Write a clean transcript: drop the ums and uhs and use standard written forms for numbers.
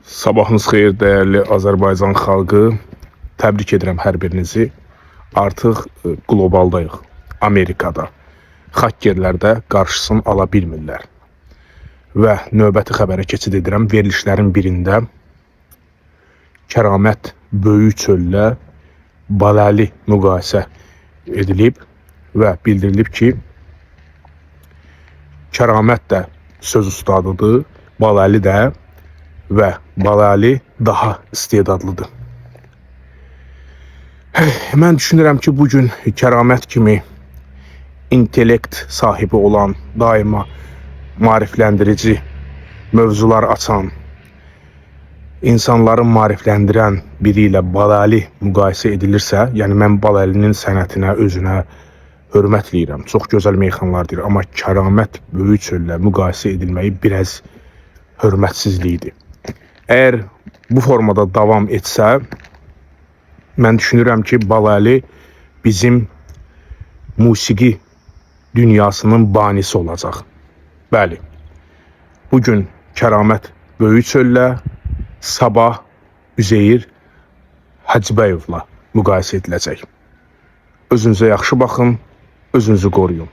Sabahınız xeyir değerli Azərbaycan xalqı. Təbrik edirəm hər birinizi. Artıq qlobaldayıq. Amerikada. Hakkerlər də qarşısını ala bilmirlər. Və növbəti xəbərə keçid edirəm. Verilişlərin birində Kəramət Böyük Çöllə Baləli müqayisə edilib və bildirilib ki, Kəramət də söz ustadıdır, Baləli də və Baləli daha istedadlıdır. Mən düşünürəm ki, bugün Kəramət kimi intellekt sahibi olan, daima maarifləndirici mövzular açan, insanları maarifləndirən biri ilə Baləli müqayisə edilirsə, yəni mən Baləlinin sənətinə, özünə hörmət eləyirəm. Çox gözəl meyxanlardır, amma Kəramət Böyük Çöllə müqayisə edilməyi biraz hörmətsizlikdir. Əgər bu formada davam etsə, mən düşünürəm ki, Baləli bizim musiqi dünyasının banisi olacaq. Bəli, bugün Kəramət Böyük Çöllə, sabah Üzeyir Hacıbəyovla müqayisə ediləcək. Özünüzə yaxşı baxın, özünüzü qoruyun.